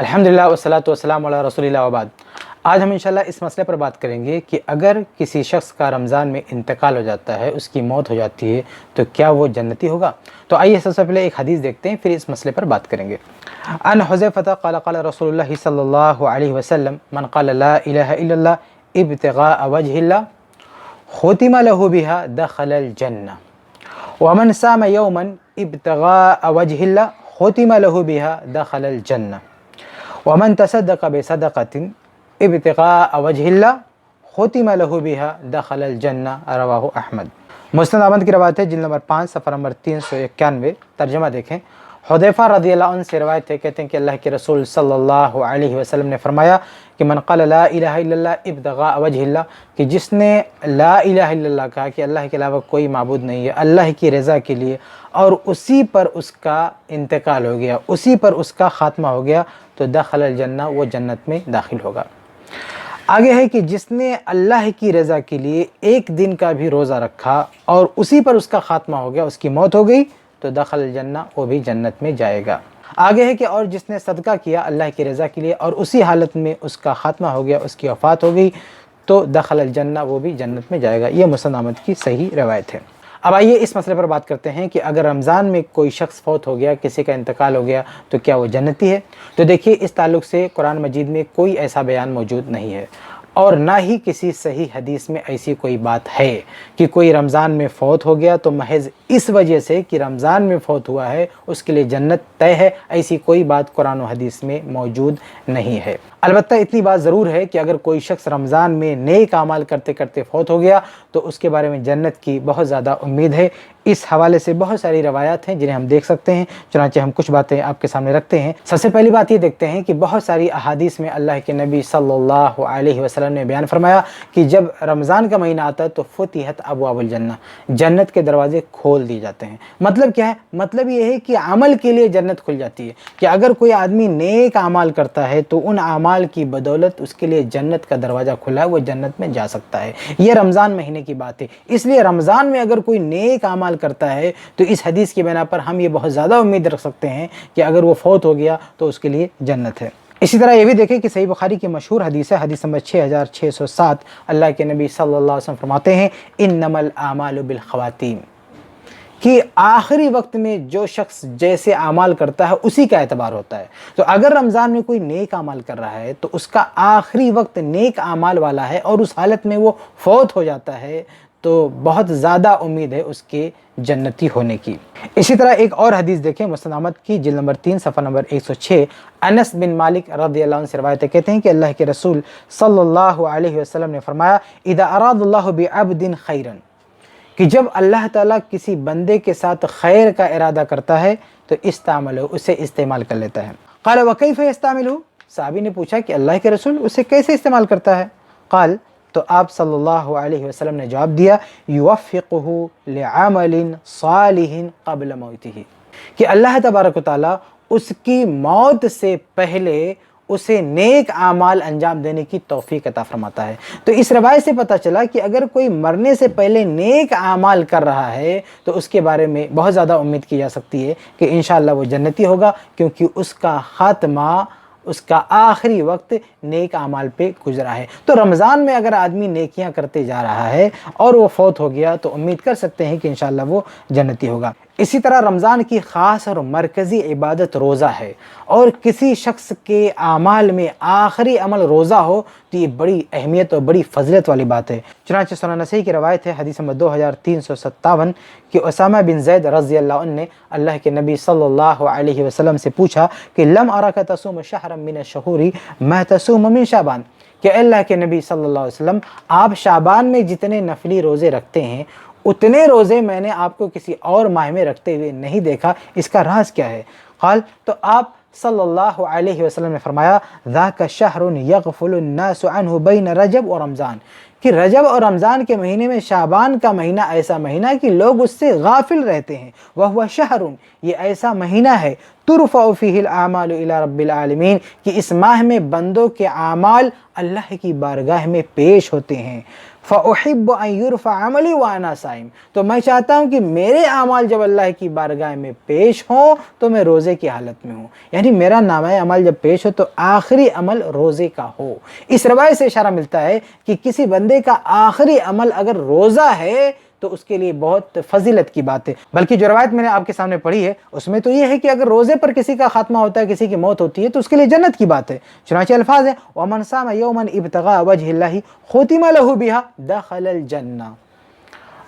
अल्हम्दुलिल्लाह वस्सलातु वस्सलामु अला रसूलिल्लाह व बाद। आज हम इंशाल्लाह इस मसले पर बात करेंगे कि अगर किसी शख्स का रमज़ान में इंतकाल हो जाता है, उसकी मौत हो जाती है, तो क्या वो जन्नती होगा। तो आइए सबसे पहले एक हदीस देखते हैं, फिर इस मसले पर बात करेंगे। अन हुज़ैफ़ा क़ाल क़ाल रसूलुल्लाह सल्लल्लाहु अलैहि वसल्लम मन क़ाल ला इलाहा इल्लल्लाह इब्तिग़ाअ वजहिल्लाह खुतिमा लहू बिहा दख़लल जन्नह व मन साम यौमन इब्तिग़ाअ वजहिल्लाह खुतिमा लहू बिहा दख़लल जन्नह व मन तसद्दक़ बिसदक़तिन इब्तिग़ाअ वजहिल्लाह खुतिमा लहू बिहा दख़लल जन्नह। रवाहु अहमद। मुस्नद अहमद की रवायत है, जिल्द नंबर 5 सफ़र नंबर 391। तर्जुमा देखें। हुज़ैफ़ा रज़ियल्लाहु अन्हु से रवायत है, कहते हैं कि अल्लाह के रसूल सल्लल्लाहु अलैहि वसल्लम ने फरमाया कि मन क़ाल ला इलाहा इल्लल्लाह इब्तिग़ाअ वजहिल्लाह, कि जिसने ला इलाहा इल्लल्लाह कहा कि अल्लाह के अलावा कोई माबूद नहीं है, अल्लाह की रज़ा के लिए, और उसी पर उसका इंतकाल हो गया, उसी पर उसका ख़ात्मा हो गया, तो दख़लल जन्नह, वो जन्नत में दाखिल होगा। आगे है कि जिसने अल्लाह की रज़ा के लिए एक दिन का भी रोज़ा रखा और उसी पर उसका ख़ात्मा हो गया, उसकी मौत हो गई, तो दख़ल जन्नह, वो भी जन्नत में जाएगा। आगे है कि और जिसने सदका किया अल्लाह की रज़ा के लिए और उसी हालत में उसका ख़ात्मा हो गया, उसकी वफ़ात हो गई, तो दख़ल जन्नह, वो भी जन्नत में जाएगा। ये मुस्नद अहमद की सही रवायत है। अब आइए इस मसले पर बात करते हैं कि अगर रमज़ान में कोई शख्स फौत हो गया, किसी का इंतकाल हो गया, तो क्या वो जन्नती है। तो देखिए, इस ताल्लुक़ से कुरान मजीद में कोई ऐसा बयान मौजूद नहीं है और ना ही किसी सही हदीस में ऐसी कोई बात है कि कोई रमज़ान में फ़ौत हो गया तो महज़ इस वजह से कि रमज़ान में फ़ौत हुआ है उसके लिए जन्नत तय है। ऐसी कोई बात कुरान और हदीस में मौजूद नहीं है। अलबत्ता इतनी बात ज़रूर है कि अगर कोई शख्स रमज़ान में नेक अमाल करते करते फ़ौत हो गया तो उसके बारे में जन्नत की बहुत ज़्यादा उम्मीद है। इस हवाले से बहुत सारी रवायात हैं जिन्हें हम देख सकते हैं, चुनांचे हम कुछ बातें आपके सामने रखते हैं। सबसे पहली बात ये देखते हैं कि बहुत सारी अहादीस में अल्लाह के नबी सल्लल्लाहु अलैहि वसल्लम ने बयान फरमाया कि जब रमज़ान का महीना आता है तो फुतिहत अबवाबुल जन्नह, जन्नत के दरवाजे खोल दिए जाते हैं। मतलब क्या है? मतलब ये है कि अमल के लिए जन्नत खुल जाती है, कि अगर कोई आदमी नेक अमाल करता है तो उन अमाल की बदौलत उसके लिए जन्नत का दरवाज़ा खुला है, वो जन्नत में जा सकता है। ये रमज़ान महीने की बात है। इसलिए रमज़ान में अगर कोई नेक अमाल करता है तो इस हदीस की बिना पर हम ये बहुत ज़्यादा उम्मीद रख सकते हैं कि अगर वो फौत हो गया तो उसके लिए जन्नत है। इसी तरह ये भी देखें कि सही बुखारी की मशहूर हदीस है, हदीस नंबर 6607। अल्लाह के नबी सल्लल्लाहु अलैहि वसल्लम फरमाते हैं इन्नमल आमालु बिल ख़वातीम, कि आखिरी वक्त में जो शख्स जैसे अमाल करता है उसी का एतबार होता है। तो अगर रमज़ान में कोई नेक अमाल कर रहा है तो उसका आखिरी वक्त नेक अमाल वाला है और उस हालत में वो फौत हो जाता है तो बहुत ज़्यादा उम्मीद है उसके जन्नती होने की। इसी तरह एक और हदीस देखें, मुस्नद अहमद की जिल्द नंबर 3 सफ़र नंबर 106। अनस बिन मालिक रज़ियल्लाहु अन्हु से रवायत है, कहते हैं कि अल्लाह के रसूल सल्लल्लाहु अलैहि वसल्लम ने फरमाया इदा अरादल्लाहु बिअब्दिन खैरन, कि जब अल्लाह ताला किसी बंदे के साथ खैर का इरादा करता है तो इस्तेमालो, उसे इस्तेमाल कर लेता है। क़ाल व कैफ़ यस्तामिलु, साहबी ने पूछा कि अल्लाह के रसूल उसे कैसे इस्तेमाल करता है। क़ाल, तो आप सल्लल्लाहु अलैहि वसल्लम ने जवाब दिया युवफ़्फ़िक़ुहु लिअमलिन सालिहिन क़ब्ल मौतिही, कि अल्लाह तबारक व तआला उसकी मौत से पहले उसे नेक आमाल अंजाम देने की तौफीक अता फरमाता है। तो इस रवायत से पता चला कि अगर कोई मरने से पहले नेक आमाल कर रहा है तो उसके बारे में बहुत ज़्यादा उम्मीद की जा सकती है कि इंशाअल्लाह वो जन्नती होगा, क्योंकि उसका ख़ात्मा, उसका आखिरी वक्त नेक आमाल पे गुजरा है। तो रमज़ान में अगर आदमी नेकियां करते जा रहा है और वो फौत हो गया तो उम्मीद कर सकते हैं कि इंशाअल्लाह वो जन्नती होगा। इसी तरह रमज़ान की ख़ास और मरकज़ी इबादत रोज़ा है, और किसी शख्स के आमाल में आखिरी अमल रोज़ा हो तो ये बड़ी अहमियत और बड़ी फजलत वाली बात है। चुनांचे सुनन नसई की रवायत है, हदीस नंबर 2357, कि उसामा बिन ज़ैद रज़ियल्लाहु अन्हु ने अल्लाह के नबी सल्लल्लाहु अलैहि वसल्लम से पूछा कि लम अराका तसूम शहरम मिन शहूरी मा तसूम मिन शाबान, कि अल्लाह के नबी सल्लल्लाहु अलैहि वसल्लम आप शाबान में जितने नफली रोज़े रखते हैं उतने रोज़े मैंने आपको किसी और माह में रखते हुए नहीं देखा, इसका राज क्या है। क़ाल, तो आप सल्लल्लाहु अलैहि वसल्लम ने फरमाया ज़ाका शहरुन यग़फ़ुलुन नासु अन्हु बैन रजब और रमज़ान, कि रजब और रमज़ान के महीने में शाबान का महीना ऐसा महीना है कि लोग उससे गाफिल रहते हैं। वह हुआ शहरुन, ये ऐसा महीना है तुरफ़अु फ़ीहिल आमालु इला रब्बिल आलमीन, कि इस माह में बंदों के आमाल अल्लाह की बारगाह में पेश होते हैं। فَأُحِبُّ أَن يُرْفَعَ عَمَلِي وَأَنَا صَائِمٌ، تو میں چاہتا ہوں کہ میرے اعمال جب اللہ کی بارگاہ میں پیش ہوں تو میں روزے کی حالت میں ہوں، یعنی میرا نامہ اعمال جب پیش ہو تو آخری عمل روزے کا ہو۔ اس روایت سے اشارہ ملتا ہے کہ کسی بندے کا آخری عمل اگر روزہ ہے تو اس کے لیے بہت فضیلت کی بات ہے۔ بلکہ جو روایت میں نے آپ کے سامنے پڑھی ہے اس میں تو یہ ہے کہ اگر روزے پر کسی کا خاتمہ ہوتا ہے، کسی کی موت ہوتی ہے تو اس کے لیے جنت کی بات ہے۔ چنانچہ الفاظ ہیں وَمَنْ صَامَ يَوْمًا ابْتِغَاءَ وَجْهِ اللَّهِ خُتِمَ لَهُ بِهَا دَخَلَ الْجَنَّةَ۔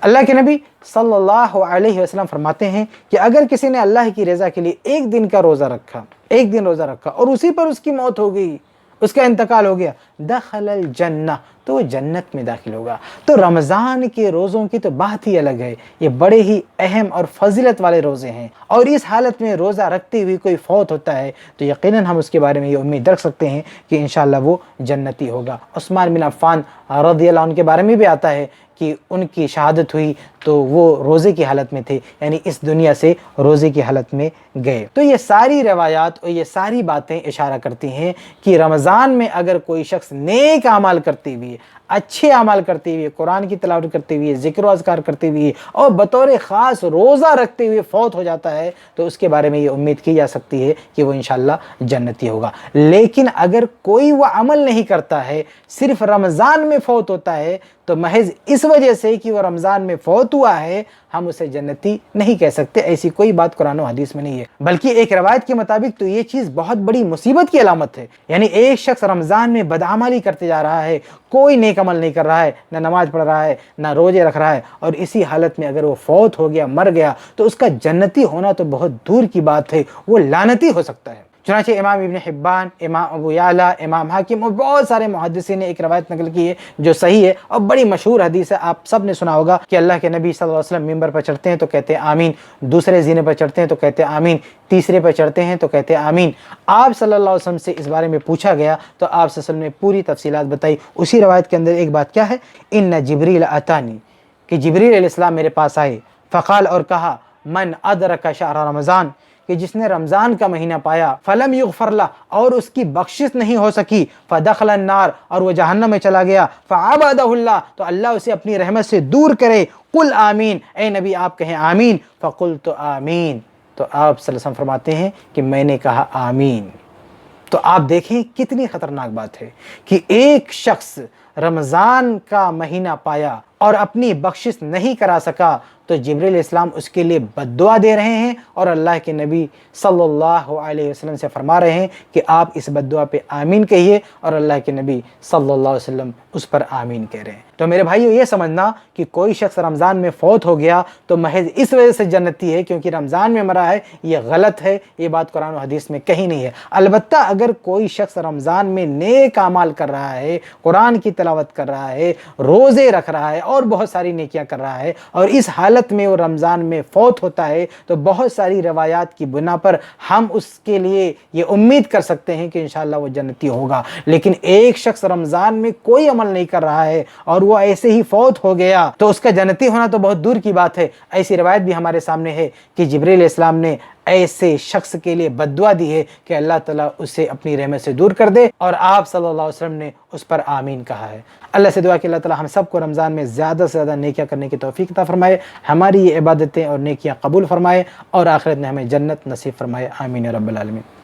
اللہ کے نبی صلی اللہ علیہ وسلم فرماتے ہیں کہ اگر کسی نے اللہ کی رضا کے لیے ایک دن کا روزہ رکھا، ایک دن روزہ رکھا اور اسی پر اس کی موت ہو گئی، اس کا انتقال ہو گیا، دخل الجنہ، تو وہ جنت میں داخل ہوگا۔ تو رمضان کے روزوں کی تو بات ہی الگ ہے، یہ بڑے ہی اہم اور فضیلت والے روزے ہیں، اور اس حالت میں روزہ رکھتے ہوئے کوئی فوت ہوتا ہے تو یقیناً ہم اس کے بارے میں یہ امید رکھ سکتے ہیں کہ انشاءاللہ وہ جنتی ہوگا۔ عثمان بن عفان رضی اللہ عنہ کے بارے میں بھی آتا ہے کہ ان کی شہادت ہوئی تو وہ روزے کی حالت میں تھے، یعنی اس دنیا سے روزے کی حالت میں گئے۔ تو یہ ساری روایات اور یہ ساری باتیں اشارہ کرتی ہیں کہ رمضان میں اگر کوئی شخص نیک اعمال کرتے ہوئے، اچھے اعمال کرتے ہوئے، قرآن کی تلاوت کرتے ہوئے، ذکر و اذکار کرتے ہوئے اور بطور خاص روزہ رکھتے ہوئے فوت ہو جاتا ہے تو اس کے بارے میں یہ امید کی جا سکتی ہے کہ وہ انشاءاللہ جنتی ہوگا۔ لیکن اگر کوئی وہ عمل نہیں کرتا ہے، صرف رمضان میں فوت ہوتا ہے، تو محض اس وجہ سے کہ وہ رمضان میں فوت ہوا ہے ہم اسے جنتی نہیں کہہ سکتے، ایسی کوئی بات قرآن و حدیث میں نہیں ہے۔ بلکہ ایک روایت کے مطابق تو یہ چیز بہت بڑی مصیبت کی علامت ہے، یعنی ایک شخص رمضان میں بدعملی کرتے جا رہا ہے، کوئی نیک عمل نہیں کر رہا ہے، نہ نماز پڑھ رہا ہے، نہ روزے رکھ رہا ہے، اور اسی حالت میں اگر وہ فوت ہو گیا، مر گیا، تو اس کا جنتی ہونا تو بہت دور کی بات ہے، وہ لعنتی ہو سکتا ہے۔ چنانچہ امام ابن حبان، امام ابو یعلا، امام حاکم اور بہت سارے محدثین نے ایک روایت نقل کی ہے جو صحیح ہے اور بڑی مشہور حدیث ہے، آپ سب نے سنا ہوگا کہ اللہ کے نبی صلی اللہ علیہ وسلم ممبر پر چڑھتے ہیں تو کہتے ہیں آمین، دوسرے زینے پر چڑھتے ہیں تو کہتے ہیں آمین، تیسرے پر چڑھتے ہیں تو کہتے ہیں آمین۔ آپ صلی اللہ علیہ وسلم سے اس بارے میں پوچھا گیا تو آپ صلی اللہ علیہ وسلم نے پوری تفصیلات بتائی۔ اسی روایت کے اندر ایک بات کیا ہے، ان جبریل اتانی، کہ جبریل علیہ السلام میرے پاس آئے، فقال، اور کہا، من ادرک شہر رمضان، کہ جس نے رمضان کا مہینہ پایا، فلم یغفر لہ، اور اس کی بخشش نہیں ہو سکی، فدخل النار، اور وہ جہنم میں چلا گیا، فعبدہ اللہ، تو اللہ اسے اپنی رحمت سے دور کرے، قل آمین، اے نبی آپ کہیں آمین، فقلت آمین، تو آپ صلی اللہ علیہ وسلم فرماتے ہیں کہ میں نے کہا آمین۔ تو آپ دیکھیں کتنی خطرناک بات ہے کہ ایک شخص رمضان کا مہینہ پایا اور اپنی بخشش نہیں کرا سکا تو جبریل علیہ السلام اس کے لیے بد دعا دے رہے ہیں، اور اللہ کے نبی صلی اللہ علیہ وسلم سے فرما رہے ہیں کہ آپ اس بد دعا پہ آمین کہیے، اور اللہ کے نبی صلی اللہ علیہ وسلم اس پر آمین کہہ رہے ہیں۔ تو میرے بھائیو یہ سمجھنا کہ کوئی شخص رمضان میں فوت ہو گیا تو محض اس وجہ سے جنتی ہے کیونکہ رمضان میں مرا ہے، یہ غلط ہے، یہ بات قرآن و حدیث میں کہیں نہیں ہے۔ البتہ اگر کوئی شخص رمضان میں نیک اعمال کر رہا ہے، قرآن کی تلاوت کر رہا ہے، روزے رکھ رہا ہے اور بہت ساری نیکیاں کر رہا ہے، اور اس حالت میں وہ رمضان میں فوت ہوتا ہے، تو بہت ساری روایات کی بنا پر ہم اس کے لیے یہ امید کر سکتے ہیں کہ انشاءاللہ وہ جنتی ہوگا۔ لیکن ایک شخص رمضان میں کوئی عمل نہیں کر رہا ہے اور وہ ایسے ہی فوت ہو گیا تو اس کا جنتی ہونا تو بہت دور کی بات ہے۔ ایسی روایت بھی ہمارے سامنے ہے کہ جبریل علیہ السلام نے ایسے شخص کے لیے بد دعا دی ہے کہ اللہ تعالیٰ اسے اپنی رحمت سے دور کر دے، اور آپ صلی اللہ علیہ وسلم نے اس پر آمین کہا ہے۔ اللہ سے دعا کہ اللہ تعالیٰ ہم سب کو رمضان میں زیادہ سے زیادہ نیکیاں کرنے کی توفیق عطا فرمائے، ہماری یہ عبادتیں اور نیکیاں قبول فرمائے، اور آخرت میں ہمیں جنت نصیب فرمائے، آمین یا رب العالمین۔